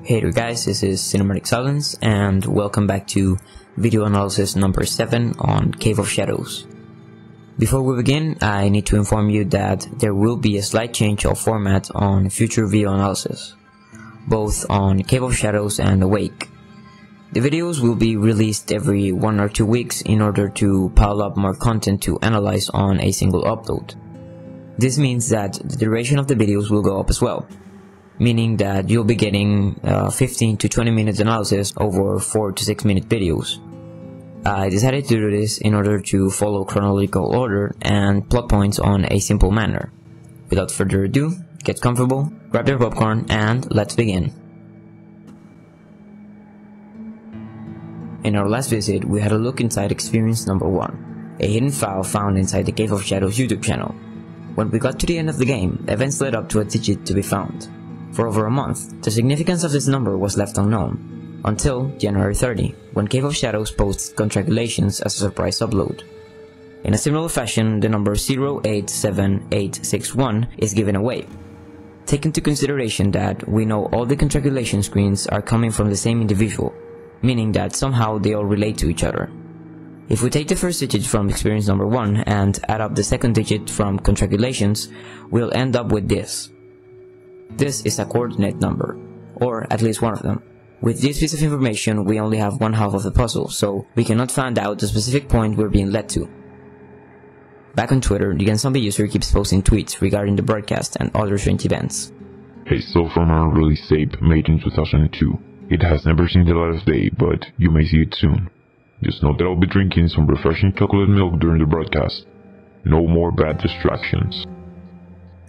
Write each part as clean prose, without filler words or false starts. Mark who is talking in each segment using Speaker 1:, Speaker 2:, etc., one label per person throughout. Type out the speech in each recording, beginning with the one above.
Speaker 1: Hey there guys, this is Cinematic Silence and welcome back to video analysis number 7 on Cave of Shadows. Before we begin, I need to inform you that there will be a slight change of format on future video analysis, both on Cave of Shadows and Awake. The videos will be released every 1 or 2 weeks in order to pile up more content to analyze on a single upload. This means that the duration of the videos will go up as well, meaning that you'll be getting 15 to 20 minutes analysis over 4 to 6 minute videos. I decided to do this in order to follow chronological order and plot points on a simple manner. Without further ado, get comfortable, grab your popcorn, and let's begin. In our last visit, we had a look inside experience number 1, a hidden file found inside the Cave of Shadows YouTube channel. When we got to the end of the game, events led up to a digit to be found. For over a month, the significance of this number was left unknown, until January 30, when Cave of Shadows posts congratulations as a surprise upload. In a similar fashion, the number 087861 is given away. Take into consideration that we know all the congratulation screens are coming from the same individual, meaning that somehow they all relate to each other. If we take the first digit from experience number 1 and add up the second digit from congratulations, we'll end up with this. This is a coordinate number, or at least one of them. With this piece of information, we only have one half of the puzzle, so we cannot find out the specific point we're being led to. Back on Twitter, the Zombie user keeps posting tweets regarding the broadcast and other strange events.
Speaker 2: A self-runner release tape made in 2002. It has never seen the light of day, but you may see it soon. Just know that I'll be drinking some refreshing chocolate milk during the broadcast. No more bad distractions.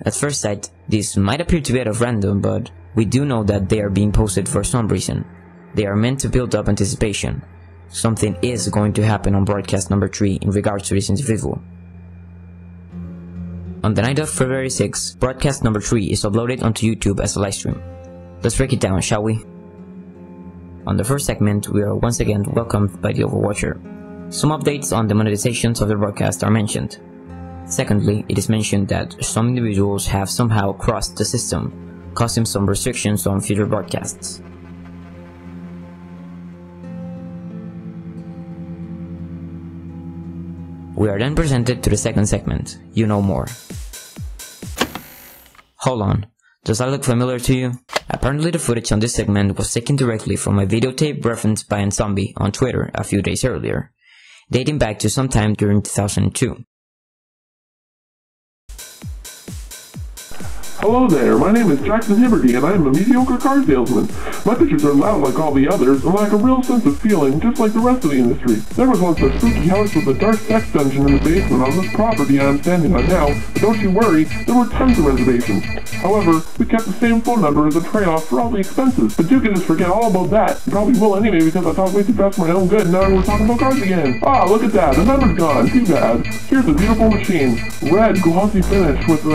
Speaker 1: At first sight, these might appear to be out of random, but we do know that they are being posted for some reason. They are meant to build up anticipation. Something is going to happen on broadcast number 3 in regards to this individual. On the night of February 6, broadcast number 3 is uploaded onto YouTube as a livestream. Let's break it down, shall we? On the first segment, we are once again welcomed by the Overwatcher. Some updates on the monetizations of the broadcast are mentioned. Secondly, it is mentioned that some individuals have somehow crossed the system, causing some restrictions on future broadcasts. We are then presented to the second segment, You Know More. Hold on, does that look familiar to you? Apparently the footage on this segment was taken directly from a videotape referenced by Zombie on Twitter a few days earlier, dating back to sometime during 2002.
Speaker 3: Hello there, my name is Jackson Hibberty and I am a mediocre car salesman. My pictures are loud like all the others and lack a real sense of feeling just like the rest of the industry. There was once a spooky house with a dark sex dungeon in the basement on this property I'm standing on now, but don't you worry, there were tons of reservations. However, we kept the same phone number as a trade-off for all the expenses, but you can just forget all about that. You probably will anyway because I talk way too fast for my own good and now we're talking about cars again. Ah, look at that, the number's gone, too bad. Here's a beautiful machine, red glossy finish with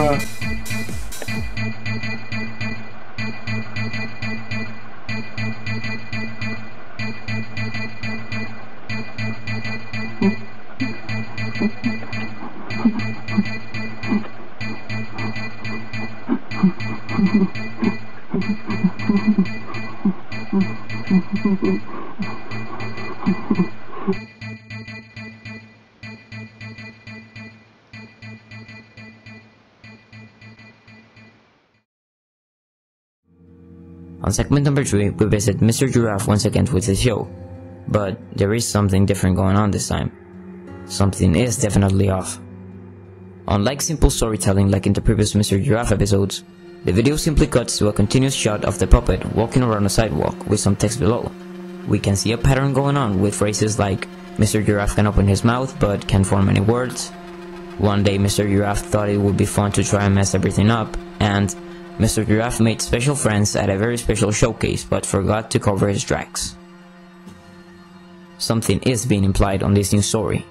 Speaker 1: On segment number 3, we visit Mr. Giraffe once again with his show, but there is something different going on this time. Something is definitely off. Unlike simple storytelling like in the previous Mr. Giraffe episodes, the video simply cuts to a continuous shot of the puppet walking around a sidewalk with some text below. We can see a pattern going on with phrases like Mr. Giraffe can open his mouth but can't form any words, one day Mr. Giraffe thought it would be fun to try and mess everything up, and Mr. Giraffe made special friends at a very special showcase but forgot to cover his tracks. Something is being implied on this new story.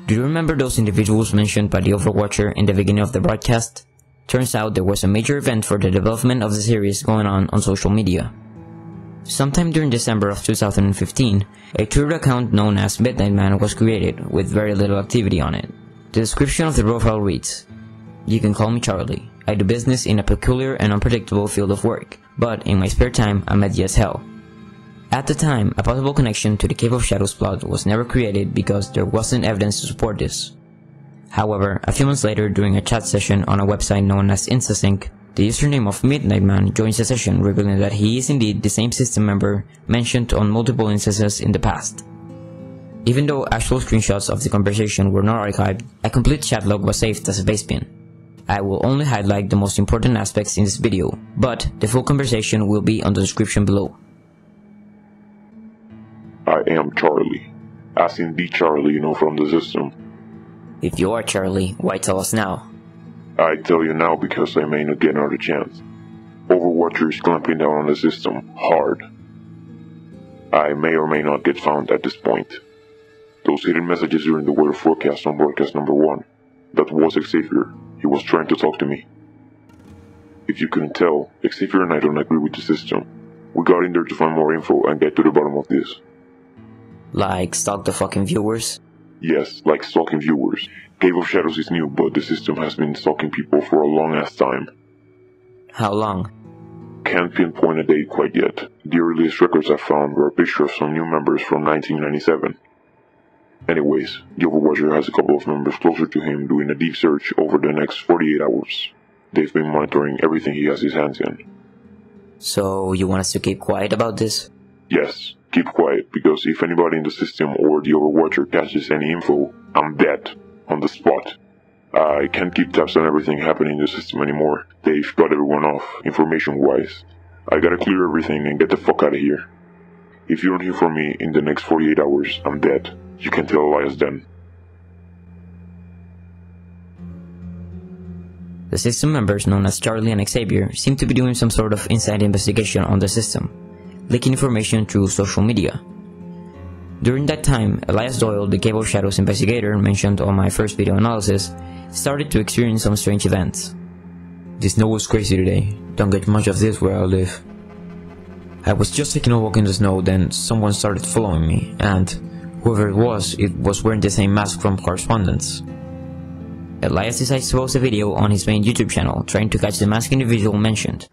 Speaker 1: Do you remember those individuals mentioned by the Overwatcher in the beginning of the broadcast? Turns out there was a major event for the development of the series going on social media. Sometime during December of 2015, a Twitter account known as Midnight Man was created with very little activity on it. The description of the profile reads, "You can call me Charlie. I do business in a peculiar and unpredictable field of work, but in my spare time I'm edgy as hell. At the time, a possible connection to the Cave of Shadows plot was never created because there wasn't evidence to support this. However, a few months later, during a chat session on a website known as InstaSync, the username of Midnight Man joins the session, revealing that he is indeed the same system member mentioned on multiple instances in the past. Even though actual screenshots of the conversation were not archived, a complete chat log was saved as a base pin. I will only highlight the most important aspects in this video, but the full conversation will be on the description below.
Speaker 2: I am Charlie. As in the Charlie, from the system.
Speaker 1: If you are Charlie, why tell us now?
Speaker 2: I tell you now because I may not get another chance. Overwatcher is clamping down on the system, hard. I may or may not get found at this point. Those hidden messages during the weather forecast on broadcast number 1. That was Xavier. He was trying to talk to me. If you couldn't tell, Xavier and I don't agree with the system. We got in there to find more info and get to the bottom of this.
Speaker 1: Like stalk the fucking viewers?
Speaker 2: Yes, like stalking viewers. Cave of Shadows is new, but the system has been stalking people for a long ass time.
Speaker 1: How long?
Speaker 2: Can't pinpoint a date quite yet. The earliest records I found were a picture of some new members from 1997. Anyways, the Overwatcher has a couple of members closer to him doing a deep search over the next 48 hours. They've been monitoring everything he has his hands in.
Speaker 1: So you want us to keep quiet about this?
Speaker 2: Yes, keep quiet, because if anybody in the system or the Overwatcher catches any info, I'm dead. On the spot. I can't keep tabs on everything happening in the system anymore. They've got everyone off, information-wise. I gotta clear everything and get the fuck out of here. If you don't hear from me in the next 48 hours, I'm dead. You can tell Elias then.
Speaker 1: The system members known as Charlie and Xavier seem to be doing some sort of inside investigation on the system, leaking information through social media. During that time, Elias Doyle, the Cave of Shadows investigator mentioned on my first video analysis, started to experience some strange events. The snow was crazy today. Don't get much of this where I live. I was just taking a walk in the snow, then someone started following me, and whoever it was wearing the same mask from Correspondence. Elias decides to post a video on his main YouTube channel, trying to catch the masked individual mentioned.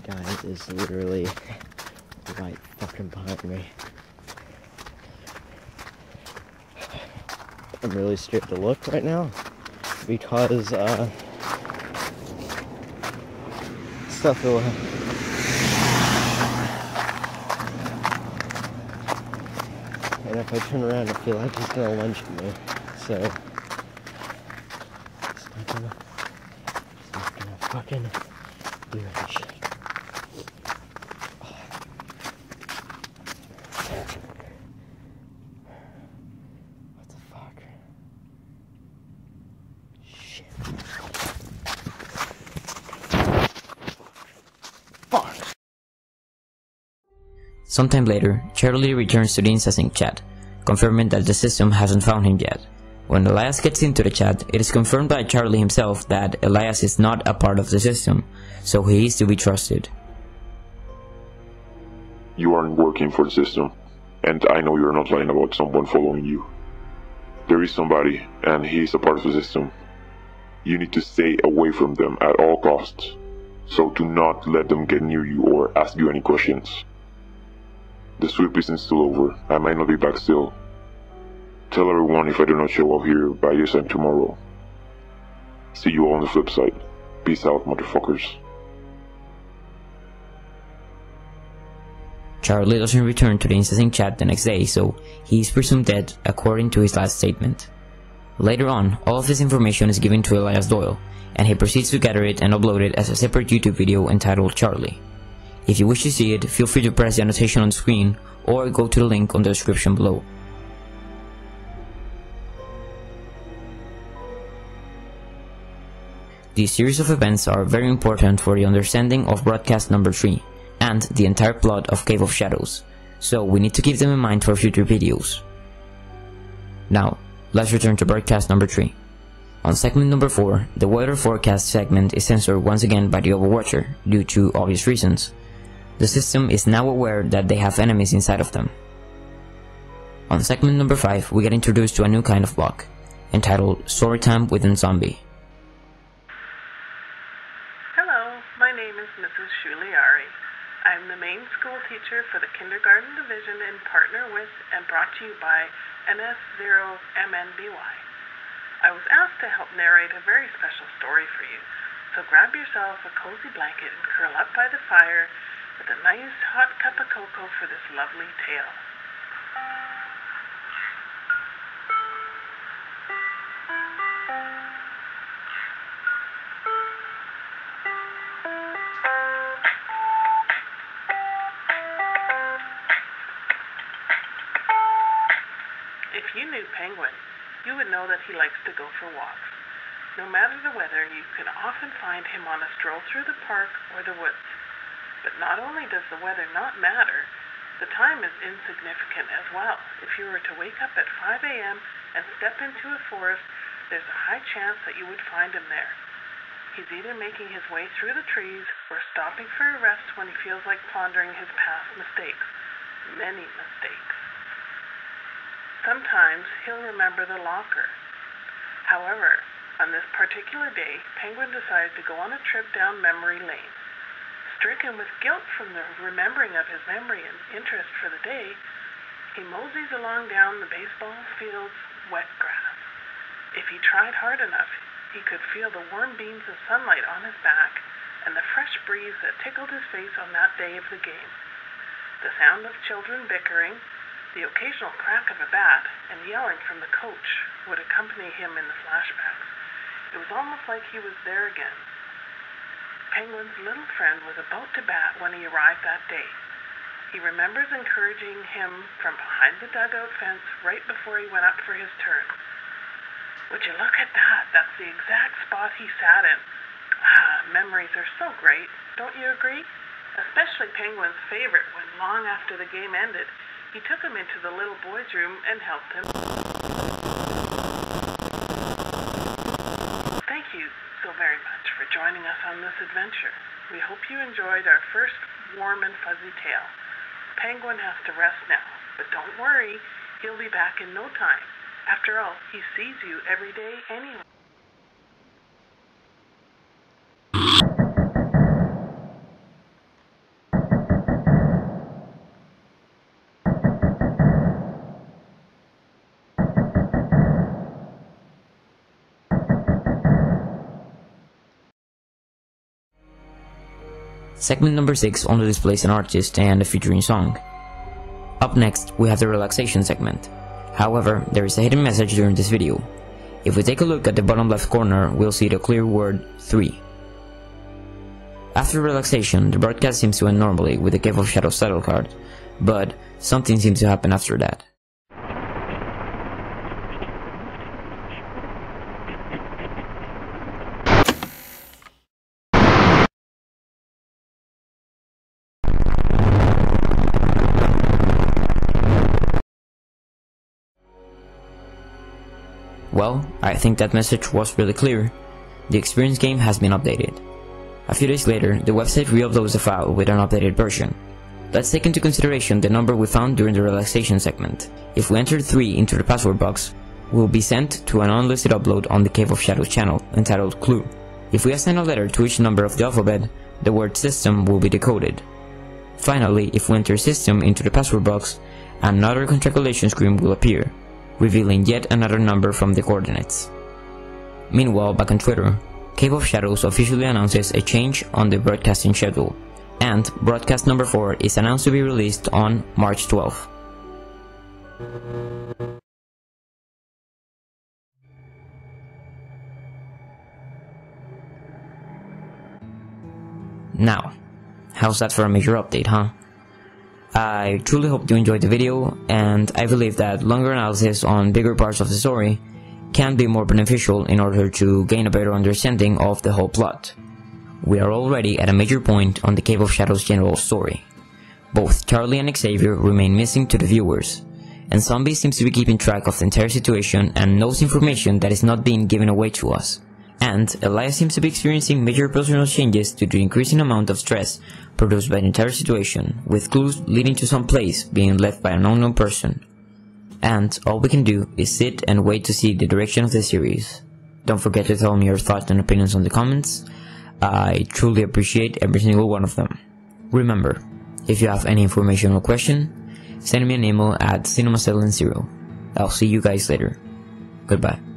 Speaker 4: Guys, is literally right fucking behind me. I'm really scared to look right now because stuff will and if I turn around I feel like he's gonna lunge at me, so it's not gonna fucking do that shit.
Speaker 1: Sometime later, Charlie returns to the InstaSync chat, confirming that the system hasn't found him yet. When Elias gets into the chat, it is confirmed by Charlie himself that Elias is not a part of the system, so he is to be trusted.
Speaker 2: You aren't working for the system, and I know you're not lying about someone following you. There is somebody, and he is a part of the system. You need to stay away from them at all costs, so do not let them get near you or ask you any questions. The sweep isn't still over. I might not be back still. Tell everyone if I do not show up here by this time tomorrow. See you all on the flip side. Peace out, motherfuckers.
Speaker 1: Charlie doesn't return to the InstaSync chat the next day, so he is presumed dead according to his last statement. Later on, all of this information is given to Elias Doyle, and he proceeds to gather it and upload it as a separate YouTube video entitled Charlie. If you wish to see it, feel free to press the annotation on the screen or go to the link on the description below. These series of events are very important for the understanding of broadcast number 3 and the entire plot of Cave of Shadows, so we need to keep them in mind for future videos. Now, let's return to broadcast number 3. On segment number 4, the weather forecast segment is censored once again by the Overwatcher due to obvious reasons. The system is now aware that they have enemies inside of them. On segment number 5, we get introduced to a new kind of block, entitled Storytime within Zombie.
Speaker 5: Hello, my name is Mrs. Shuliari. I'm the main school teacher for the kindergarten division and partner with and brought to you by NS0MNBY. I was asked to help narrate a very special story for you, so grab yourself a cozy blanket and curl up by the fire with a nice hot cup of cocoa for this lovely tale. If you knew Penguin, you would know that he likes to go for walks. No matter the weather, you can often find him on a stroll through the park or the woods. But not only does the weather not matter, the time is insignificant as well. If you were to wake up at 5 a.m. and step into a forest, there's a high chance that you would find him there. He's either making his way through the trees or stopping for a rest when he feels like pondering his past mistakes. Many mistakes. Sometimes he'll remember the locker. However, on this particular day, Penguin decided to go on a trip down memory lane. Stricken with guilt from the remembering of his memory and interest for the day, he moseys along down the baseball field's wet grass. If he tried hard enough, he could feel the warm beams of sunlight on his back and the fresh breeze that tickled his face on that day of the game. The sound of children bickering, the occasional crack of a bat, and yelling from the coach would accompany him in the flashbacks. It was almost like he was there again. Penguin's little friend was about to bat when he arrived that day. He remembers encouraging him from behind the dugout fence right before he went up for his turn. "Would you look at that? That's the exact spot he sat in." Memories are so great, don't you agree? Especially Penguin's favorite when, long after the game ended, he took him into the little boy's room and helped him. Thank you so very much for joining us on this adventure. We hope you enjoyed our first warm and fuzzy tale. Penguin has to rest now, but don't worry, he'll be back in no time. After all, he sees you every day anyway.
Speaker 1: Segment number 6 only displays an artist and a featuring song. Up next, we have the relaxation segment. However, there is a hidden message during this video. If we take a look at the bottom left corner, we'll see the clear word 3. After relaxation, the broadcast seems to end normally with the Cave of Shadows title card, but something seems to happen after that. Well, I think that message was really clear. The experience game has been updated. A few days later, the website re-uploads the file with an updated version. Let's take into consideration the number we found during the relaxation segment. If we enter 3 into the password box, we'll be sent to an unlisted upload on the Cave of Shadows channel entitled Clue. If we assign a letter to each number of the alphabet, the word system will be decoded. Finally, if we enter system into the password box, another contractulation screen will appear, revealing yet another number from the coordinates. Meanwhile, back on Twitter, Cave of Shadows officially announces a change on the broadcasting schedule, and broadcast number 4 is announced to be released on March 12th. Now, how's that for a major update, huh? I truly hope you enjoyed the video, and I believe that longer analysis on bigger parts of the story can be more beneficial in order to gain a better understanding of the whole plot. We are already at a major point on the Cave of Shadows general story. Both Charlie and Xavier remain missing to the viewers, and Zombie seems to be keeping track of the entire situation and knows information that is not being given away to us. And Elias seems to be experiencing major personal changes due to the increasing amount of stress produced by the entire situation, with clues leading to some place being left by an unknown person. And all we can do is sit and wait to see the direction of the series. Don't forget to tell me your thoughts and opinions on the comments. I truly appreciate every single one of them. Remember, if you have any information or question, send me an email at cinema710. I'll see you guys later. Goodbye.